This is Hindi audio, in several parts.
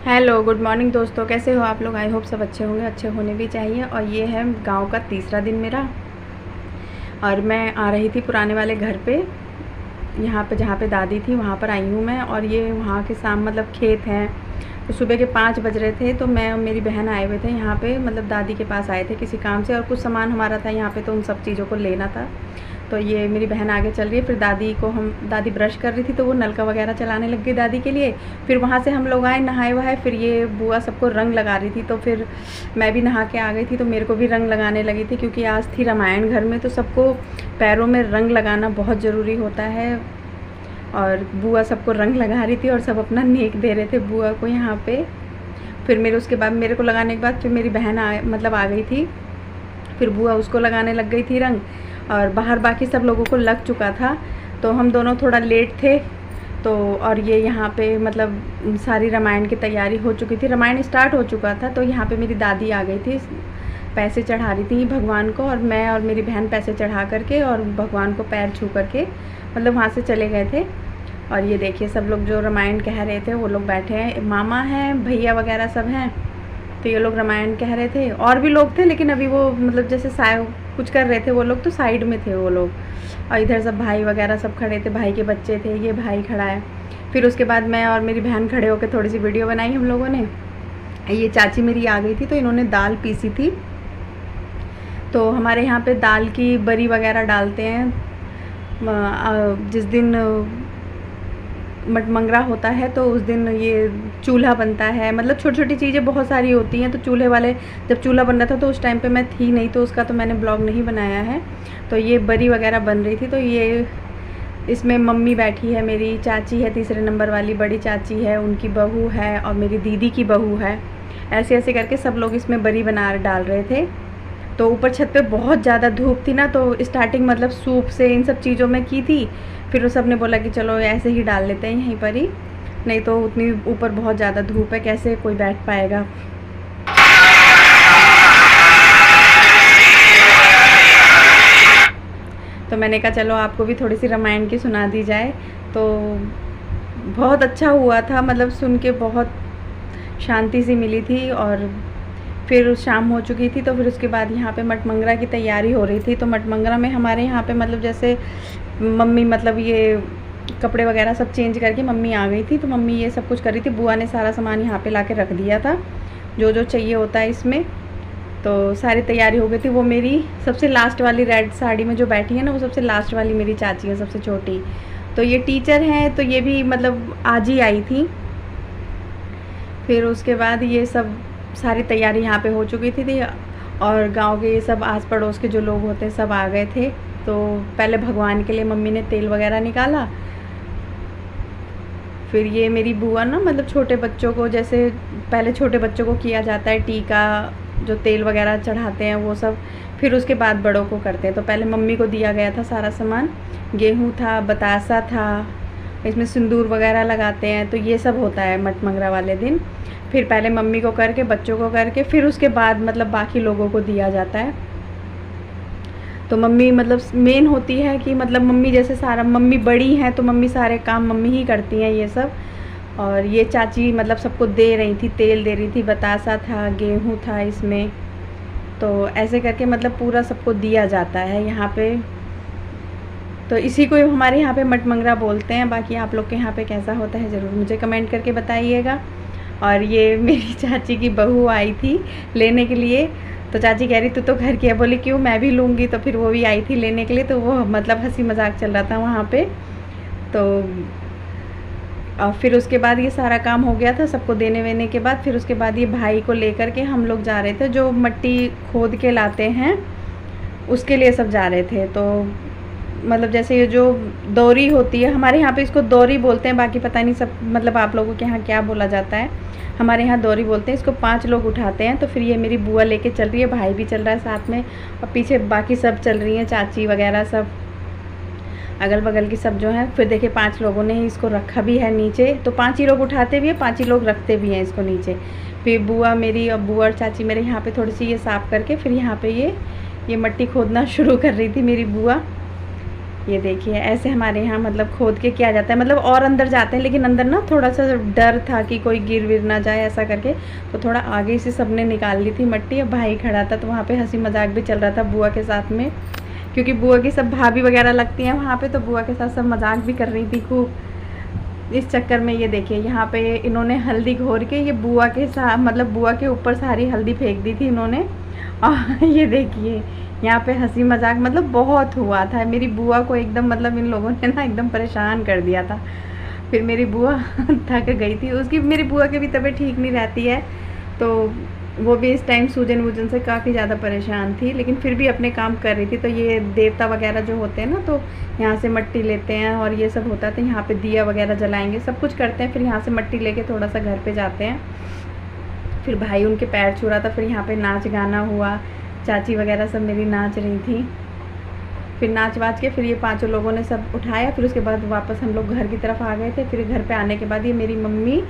हेलो गुड मॉर्निंग दोस्तों, कैसे हो आप लोग। आई होप सब अच्छे होंगे, अच्छे होने भी चाहिए। और ये है गांव का तीसरा दिन मेरा, और मैं आ रही थी पुराने वाले घर पे, यहाँ पे जहाँ पे दादी थी वहाँ पर आई हूँ मैं। और ये वहाँ के मतलब खेत हैं। तो सुबह के 5 बज रहे थे, तो मैं और मेरी बहन आए हुए थे यहाँ पे, मतलब दादी के पास आए थे किसी काम से, और कुछ सामान हमारा था यहाँ पे, तो उन सब चीज़ों को लेना था। तो ये मेरी बहन आगे चल रही है, फिर दादी ब्रश कर रही थी, तो वो नलका वगैरह चलाने लग गई दादी के लिए। फिर वहाँ से हम लोग आए, नहाए वहाए, फिर ये बुआ सबको रंग लगा रही थी, तो फिर मैं भी नहा के आ गई थी, तो मेरे को भी रंग लगाने लगी थी, क्योंकि आज थी रामायण घर में, तो सबको पैरों में रंग लगाना बहुत ज़रूरी होता है। और बुआ सबको रंग लगा रही थी और सब अपना नेक दे रहे थे बुआ को यहाँ पे। फिर उसके बाद मेरे को लगाने के बाद फिर मेरी बहन आ गई थी, फिर बुआ उसको लगाने लग गई थी रंग। और बाहर बाकी सब लोगों को लग चुका था, तो हम दोनों थोड़ा लेट थे। तो और ये यहाँ पे मतलब सारी रामायण की तैयारी हो चुकी थी, रामायण स्टार्ट हो चुका था। तो यहाँ पे मेरी दादी आ गई थी, पैसे चढ़ा रही थी भगवान को, और मैं और मेरी बहन पैसे चढ़ा करके और भगवान को पैर छू करके मतलब वहाँ से चले गए थे। और ये देखिए सब लोग जो रामायण कह रहे थे वो लोग बैठे हैं, मामा हैं, भैया वगैरह सब हैं। तो ये लोग रामायण कह रहे थे, और भी लोग थे, लेकिन अभी वो मतलब जैसे कुछ कर रहे थे वो लोग, तो साइड में थे वो लोग। और इधर सब भाई वगैरह सब खड़े थे, भाई के बच्चे थे, ये भाई खड़ा है। फिर उसके बाद मैं और मेरी बहन खड़े होकर थोड़ी सी वीडियो बनाई हम लोगों ने। ये चाची मेरी आ गई थी, तो इन्होंने दाल पीसी थी। तो हमारे यहाँ पे दाल की बरी वगैरह डालते हैं जिस दिन मटमंगरा होता है, तो उस दिन ये चूल्हा बनता है। मतलब छोटी छोटी चीज़ें बहुत सारी होती हैं। तो चूल्हे वाले जब चूल्हा बन रहा था तो उस टाइम पे मैं थी नहीं, तो उसका तो मैंने ब्लॉग नहीं बनाया है। तो ये बरी वगैरह बन रही थी, तो ये इसमें मम्मी बैठी है, मेरी चाची है तीसरे नंबर वाली, बड़ी चाची है, उनकी बहू है, और मेरी दीदी की बहू है। ऐसे ऐसे करके सब लोग इसमें बरी बना डाल रहे थे। तो ऊपर छत पे बहुत ज़्यादा धूप थी ना, तो स्टार्टिंग मतलब सूप से इन सब चीज़ों में की थी। फिर वो सब ने बोला कि चलो ऐसे ही डाल लेते हैं यहीं पर ही, नहीं तो उतनी ऊपर बहुत ज़्यादा धूप है, कैसे कोई बैठ पाएगा। तो मैंने कहा चलो आपको भी थोड़ी सी रामायण की सुना दी जाए। तो बहुत अच्छा हुआ था, मतलब सुन के बहुत शांति सी मिली थी। और फिर शाम हो चुकी थी, तो फिर उसके बाद यहाँ पे मटमंगरा की तैयारी हो रही थी। तो मटमंगरा में हमारे यहाँ पे मतलब जैसे मम्मी मतलब ये कपड़े वगैरह सब चेंज करके मम्मी आ गई थी, तो मम्मी ये सब कुछ कर रही थी। बुआ ने सारा सामान यहाँ पे ला के रख दिया था, जो जो चाहिए होता है इसमें। तो सारी तैयारी हो गई थी। वो मेरी सबसे लास्ट वाली रेड साड़ी में जो बैठी है ना, वो सबसे लास्ट वाली मेरी चाची है, सबसे छोटी। तो ये टीचर हैं, तो ये भी मतलब आज ही आई थी। फिर उसके बाद ये सब सारी तैयारी यहाँ पे हो चुकी थी। और गांव के ये सब आस पड़ोस के जो लोग होते हैं सब आ गए थे। तो पहले भगवान के लिए मम्मी ने तेल वगैरह निकाला। फिर ये मेरी बुआ ना मतलब छोटे बच्चों को, जैसे पहले छोटे बच्चों को किया जाता है टीका, जो तेल वगैरह चढ़ाते हैं वो सब, फिर उसके बाद बड़ों को करते हैं। तो पहले मम्मी को दिया गया था सारा सामान, गेहूँ था, बतासा था, इसमें सिंदूर वगैरह लगाते हैं, तो ये सब होता है मटमंगरा वाले दिन। फिर पहले मम्मी को करके, बच्चों को करके, फिर उसके बाद मतलब बाकी लोगों को दिया जाता है। तो मम्मी मतलब मेन होती है कि मतलब मम्मी जैसे सारा, मम्मी बड़ी हैं तो मम्मी सारे काम मम्मी ही करती हैं ये सब। और ये चाची मतलब सबको दे रही थी, तेल दे रही थी, बतासा था, गेहूँ था इसमें। तो ऐसे करके मतलब पूरा सबको दिया जाता है यहाँ पे। तो इसी को हमारे यहाँ पे मटमंगरा बोलते हैं। बाकी आप लोग के यहाँ पे कैसा होता है ज़रूर मुझे कमेंट करके बताइएगा। और ये मेरी चाची की बहू आई थी लेने के लिए। तो चाची कह रही तू तो घर की है, बोली क्यों मैं भी लूँगी। तो फिर वो भी आई थी लेने के लिए, तो वो मतलब हंसी मजाक चल रहा था वहाँ पे। तो और फिर उसके बाद ये सारा काम हो गया था सबको देने वेने के बाद। फिर उसके बाद ये भाई को लेकर के हम लोग जा रहे थे, जो मिट्टी खोद के लाते हैं उसके लिए सब जा रहे थे। तो मतलब जैसे ये जो दौरी होती है, हमारे यहाँ पे इसको दौरी बोलते हैं, बाकी पता नहीं सब मतलब आप लोगों के यहाँ क्या बोला जाता है। हमारे यहाँ दौरी बोलते हैं इसको। 5 लोग उठाते हैं। तो फिर ये मेरी बुआ लेके चल रही है, भाई भी चल रहा है साथ में, और पीछे बाकी सब चल रही हैं, चाची वगैरह सब, अगल बगल की सब जो है। फिर देखिए 5 लोगों ने इसको रखा भी है नीचे। तो 5 ही लोग उठाते भी हैं, 5 ही लोग रखते भी हैं इसको नीचे। फिर बुआ मेरी और बुआ और चाची मेरे यहाँ पे थोड़ी सी ये साफ़ करके फिर यहाँ पे ये मिट्टी खोदना शुरू कर रही थी मेरी बुआ। ये देखिए ऐसे हमारे यहाँ मतलब खोद के किया जाता है, मतलब और अंदर जाते हैं, लेकिन अंदर ना थोड़ा सा डर था कि कोई गिर विर ना जाए ऐसा करके, तो थोड़ा आगे से सबने निकाल ली थी मट्टी। अब भाई खड़ा था तो वहाँ पे हंसी मजाक भी चल रहा था बुआ के साथ में, क्योंकि बुआ की सब भाभी वगैरह लगती हैं वहाँ पे, तो बुआ के साथ सब मजाक भी कर रही थी खूब। इस चक्कर में ये देखिए यहाँ पे इन्होंने हल्दी घोर के ये बुआ के साथ मतलब बुआ के ऊपर सारी हल्दी फेंक दी थी इन्होंने। और ये देखिए यहाँ पे हंसी मजाक मतलब बहुत हुआ था। मेरी बुआ को एकदम मतलब इन लोगों ने ना एकदम परेशान कर दिया था। फिर मेरी बुआ थक गई थी, उसकी मेरी बुआ की भी तबीयत ठीक नहीं रहती है, तो वो भी इस टाइम सूजन वूजन से काफ़ी ज़्यादा परेशान थी, लेकिन फिर भी अपने काम कर रही थी। तो ये देवता वगैरह जो होते हैं ना, तो यहाँ से मट्टी लेते हैं और ये सब होता है, तो यहाँ पे दिया वगैरह जलाएंगे, सब कुछ करते हैं। फिर यहाँ से मट्टी लेके थोड़ा सा घर पे जाते हैं। फिर भाई उनके पैर छू रहा था, फिर यहाँ पे नाच गाना हुआ, चाची वगैरह सब मेरी नाच रही थी। फिर नाच वाच के फिर ये पांचों लोगों ने सब उठाया। फिर उसके बाद वापस हम लोग घर की तरफ आ गए थे। फिर घर पे आने के बाद ये मेरी मम्मी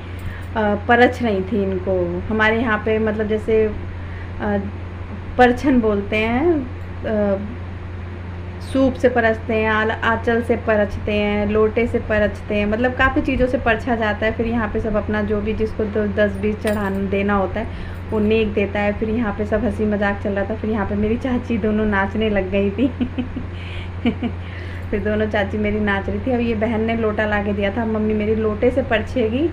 परछ रही थी इनको। हमारे यहाँ पे मतलब जैसे परछन बोलते हैं, सूप से परछते हैं, आंचल से परछते हैं, लोटे से परछते हैं, मतलब काफ़ी चीज़ों से परछा जाता है। फिर यहाँ पे सब अपना जो भी जिसको 10-20 चढ़ाना देना होता है वो नेक देता है। फिर यहाँ पे सब हंसी मजाक चल रहा था। फिर यहाँ पे मेरी चाची दोनों नाचने लग गई थी। फिर दोनों चाची मेरी नाच रही थी। अब ये बहन ने लोटा ला के दिया था, मम्मी मेरी लोटे से परछेगी।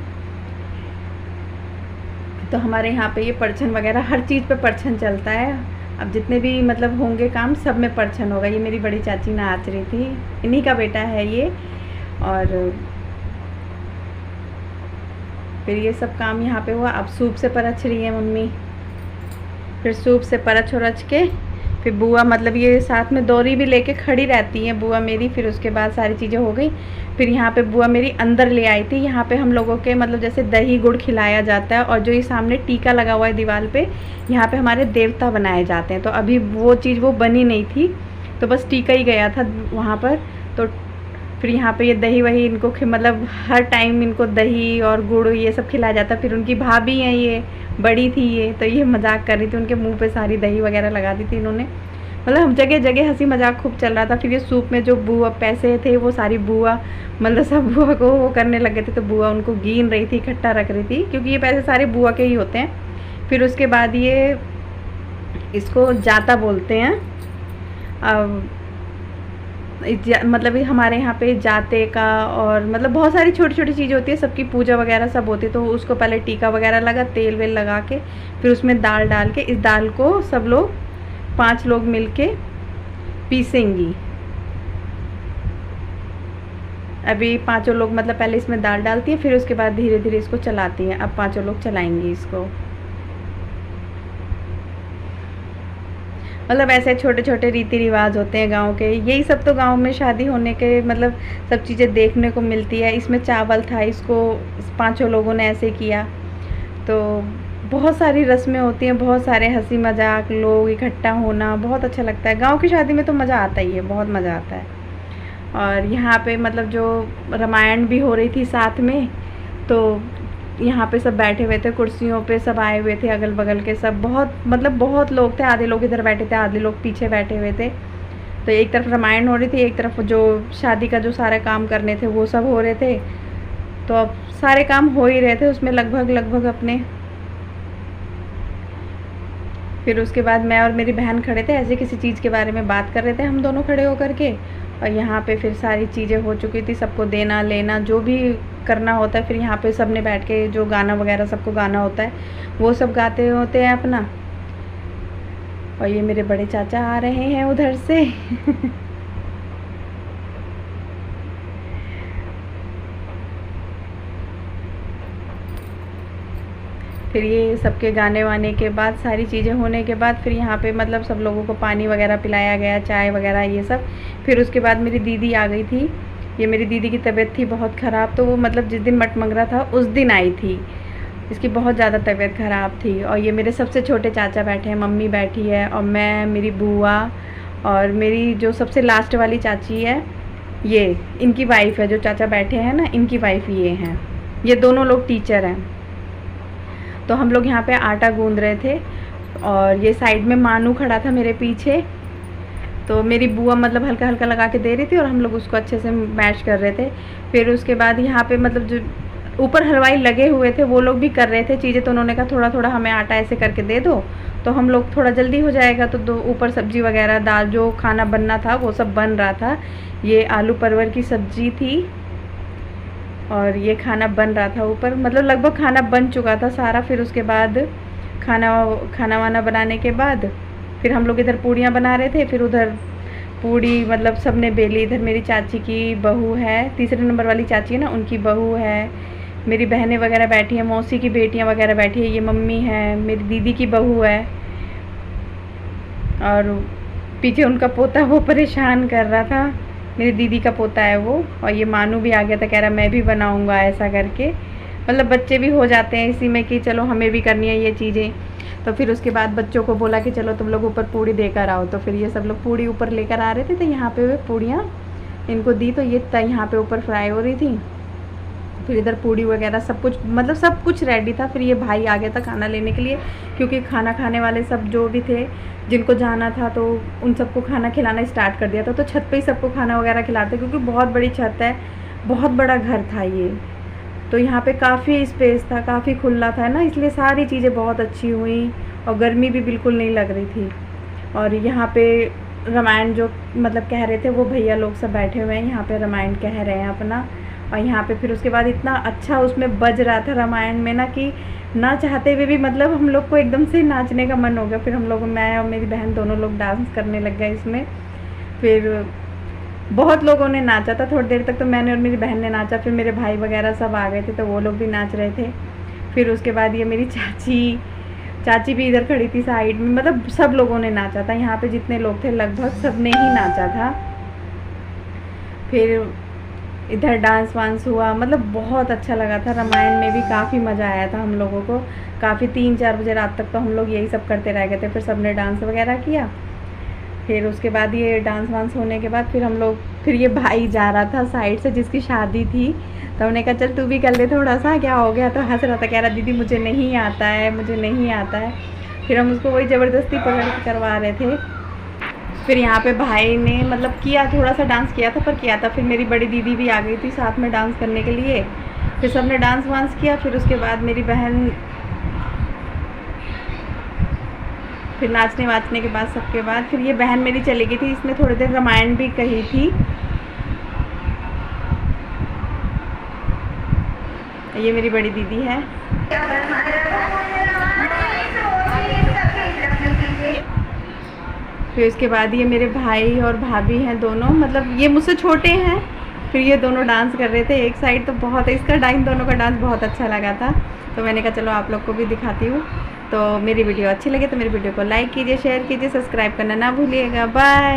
तो हमारे यहाँ पे ये परछन वगैरह हर चीज़ पे परछन चलता है। अब जितने भी मतलब होंगे काम सब में परछन होगा। ये मेरी बड़ी चाची नाच रही थी, इन्हीं का बेटा है ये। और फिर ये सब काम यहाँ पे हुआ। अब सूप से परछ रही है मम्मी। फिर सूप से परछ उरछ के फिर बुआ मतलब ये साथ में डोरी भी लेके खड़ी रहती हैं बुआ मेरी। फिर उसके बाद सारी चीज़ें हो गई। फिर यहाँ पे बुआ मेरी अंदर ले आई थी। यहाँ पे हम लोगों के मतलब जैसे दही गुड़ खिलाया जाता है, और जो ये सामने टीका लगा हुआ है दीवार पे, यहाँ पे हमारे देवता बनाए जाते हैं। तो अभी वो चीज़ वो बनी नहीं थी, तो बस टीका ही गया था वहाँ पर। तो फिर यहाँ पे ये दही वही इनको मतलब हर टाइम इनको दही और गुड़ ये सब खिलाया जाता है। फिर उनकी भाभी हैं ये बड़ी थी ये, तो ये मजाक कर रही थी, उनके मुंह पे सारी दही वगैरह लगा दी थी इन्होंने। मतलब हम जगह जगह हंसी मजाक खूब चल रहा था। फिर ये सूप में जो बुआ पैसे थे वो सारी बुआ मतलब सब बुआ को वो करने लगे थे, तो बुआ उनको गिन रही थी, इकट्ठा रख रही थी, क्योंकि ये पैसे सारे बुआ के ही होते हैं। फिर उसके बाद ये इसको जाता बोलते हैं। अब मतलब हमारे यहाँ पे जाते का और मतलब बहुत सारी छोटी छोटी चीज़ें होती है, सबकी पूजा वगैरह सब होती है। तो उसको पहले टीका वगैरह लगा, तेल वेल लगा के फिर उसमें दाल डाल के, इस दाल को सब लोग 5 लोग मिलके पीसेंगी। अभी 5 लोग मतलब पहले इसमें दाल डालती है, फिर उसके बाद धीरे धीरे इसको चलाती हैं। अब 5 लोग चलाएंगी इसको। मतलब ऐसे छोटे छोटे रीति रिवाज होते हैं गांव के। यही सब तो गांव में शादी होने के मतलब सब चीज़ें देखने को मिलती है। इसमें चावल था, इसको 5 लोगों ने ऐसे किया। तो बहुत सारी रस्में होती हैं, बहुत सारे हंसी मजाक, लोग इकट्ठा होना बहुत अच्छा लगता है। गांव की शादी में तो मज़ा आता ही है, बहुत मज़ा आता है। और यहाँ पे मतलब जो रामायण भी हो रही थी साथ में, तो यहाँ पे सब बैठे हुए थे कुर्सियों पे, सब आए हुए थे अगल बगल के सब, बहुत मतलब बहुत लोग थे। आधे लोग इधर बैठे थे, आधे लोग पीछे बैठे हुए थे। तो एक तरफ रामायण हो रही थी, एक तरफ जो शादी का जो सारे काम करने थे वो सब हो रहे थे। तो अब सारे काम हो ही रहे थे उसमें लगभग अपने। फिर उसके बाद मैं और मेरी बहन खड़े थे, ऐसे किसी चीज़ के बारे में बात कर रहे थे हम दोनों खड़े होकर के। और यहाँ पे फिर सारी चीज़ें हो चुकी थी, सबको देना लेना जो भी करना होता है। फिर यहाँ पे सब ने बैठ के जो गाना वगैरह सबको गाना होता है वो सब गाते होते हैं अपना। और ये मेरे बड़े चाचा आ रहे हैं उधर से। फिर ये सबके गाने वाने के बाद सारी चीज़ें होने के बाद फिर यहाँ पे मतलब सब लोगों को पानी वगैरह पिलाया गया, चाय वगैरह ये सब। फिर उसके बाद मेरी दीदी आ गई थी। ये मेरी दीदी की तबीयत थी बहुत ख़राब, तो वो मतलब जिस दिन मटमंगरा था उस दिन आई थी। इसकी बहुत ज़्यादा तबीयत ख़राब थी। और ये मेरे सबसे छोटे चाचा बैठे हैं, मम्मी बैठी है, और मैं, मेरी बुआ और मेरी जो सबसे लास्ट वाली चाची है ये इनकी वाइफ है। जो चाचा बैठे हैं ना, इनकी वाइफ ये हैं। ये दोनों लोग टीचर हैं। तो हम लोग यहाँ पे आटा गूंद रहे थे, और ये साइड में मानू खड़ा था मेरे पीछे। तो मेरी बुआ मतलब हल्का हल्का लगा के दे रही थी और हम लोग उसको अच्छे से मैश कर रहे थे। फिर उसके बाद यहाँ पे मतलब जो ऊपर हलवाई लगे हुए थे वो लोग भी कर रहे थे चीज़ें, तो उन्होंने कहा थोड़ा थोड़ा हमें आटा ऐसे करके दे दो तो हम लोग थोड़ा जल्दी हो जाएगा। तो दो ऊपर सब्ज़ी वगैरह दाल जो खाना बनना था वो सब बन रहा था। ये आलू परवर की सब्ज़ी थी और ये खाना बन रहा था ऊपर, मतलब लगभग खाना बन चुका था सारा। फिर उसके बाद खाना वाना बनाने के बाद फिर हम लोग इधर पूड़ियाँ बना रहे थे। फिर उधर पूड़ी मतलब सब ने बेली। इधर मेरी चाची की बहू है, तीसरे नंबर वाली चाची है ना, उनकी बहू है, मेरी बहनें वगैरह बैठी हैं, मौसी की बेटियां वगैरह बैठी है, ये मम्मी है, मेरी दीदी की बहू है और पीछे उनका पोता वो परेशान कर रहा था, मेरी दीदी का पोता है वो। और ये मानू भी आ गया था, कह रहा मैं भी बनाऊंगा ऐसा करके। मतलब बच्चे भी हो जाते हैं इसी में कि चलो हमें भी करनी है ये चीज़ें। तो फिर उसके बाद बच्चों को बोला कि चलो तुम लोग ऊपर पूड़ी देकर आओ, तो फिर ये सब लोग पूड़ी ऊपर लेकर आ रहे थे। तो यहाँ पे वे पूड़ियाँ इनको दी तो ये यहाँ पे ऊपर फ्राई हो रही थी। फिर इधर पूड़ी वगैरह सब कुछ मतलब सब कुछ रेडी था। फिर ये भाई आ गया था खाना लेने के लिए, क्योंकि खाना खाने वाले सब जो भी थे जिनको जाना था तो उन सबको खाना खिलाना स्टार्ट कर दिया था। तो छत पे ही सबको खाना वगैरह खिलाते, क्योंकि बहुत बड़ी छत है, बहुत बड़ा घर था ये, तो यहाँ पे काफ़ी स्पेस था, काफ़ी खुला था ना, इसलिए सारी चीज़ें बहुत अच्छी हुई और गर्मी भी बिल्कुल नहीं लग रही थी। और यहाँ पे रामायण जो मतलब कह रहे थे वो भैया लोग सब बैठे हुए हैं, यहाँ पे रामायण कह रहे हैं अपना। और यहाँ पे फिर उसके बाद इतना अच्छा उसमें बज रहा था रामायण में ना, कि ना चाहते हुए भी मतलब हम लोग को एकदम से नाचने का मन हो गया। फिर हम लोग, मैं और मेरी बहन दोनों लोग डांस करने लग गए इसमें। फिर बहुत लोगों ने नाचा था, थोड़ी देर तक तो मैंने और मेरी बहन ने नाचा। फिर मेरे भाई वगैरह सब आ गए थे तो वो लोग भी नाच रहे थे। फिर उसके बाद ये मेरी चाची भी इधर खड़ी थी साइड में, मतलब सब लोगों ने नाचा था। यहाँ पे जितने लोग थे लगभग सब ने ही नाचा था। फिर इधर डांस वांस हुआ, मतलब बहुत अच्छा लगा था। रामायण में भी काफ़ी मज़ा आया था हम लोगों को, काफ़ी 3-4 बजे रात तक तो हम लोग यही सब करते रह गए थे। फिर सब ने डांस वगैरह किया। फिर उसके बाद ये डांस वांस होने के बाद फिर ये भाई जा रहा था साइड से जिसकी शादी थी, तो हमने कहा चल तू भी कर ले थोड़ा सा, क्या हो गया। तो हंस रहा था, कह रहा दीदी मुझे नहीं आता है, मुझे नहीं आता है। फिर हम उसको वही ज़बरदस्ती पकड़ के करवा रहे थे। फिर यहाँ पे भाई ने मतलब किया, थोड़ा सा डांस किया था पर किया था। फिर मेरी बड़ी दीदी भी आ गई थी साथ में डांस करने के लिए। फिर सब ने डांस वांस किया। फिर उसके बाद मेरी बहन, फिर नाचने वाचने के बाद सबके बाद फिर ये बहन मेरी चली गई थी, इसने थोड़ी देर रामायण भी कही थी। ये मेरी बड़ी दीदी है। फिर उसके बाद ये मेरे भाई और भाभी हैं दोनों, मतलब ये मुझसे छोटे हैं। फिर ये दोनों डांस कर रहे थे एक साइड, तो बहुत इन दोनों का डांस बहुत अच्छा लगा था। तो मैंने कहा चलो आप लोग को भी दिखाती हूँ। तो मेरी वीडियो अच्छी लगे तो मेरी वीडियो को लाइक कीजिए, शेयर कीजिए, सब्सक्राइब करना ना भूलिएगा। बाय।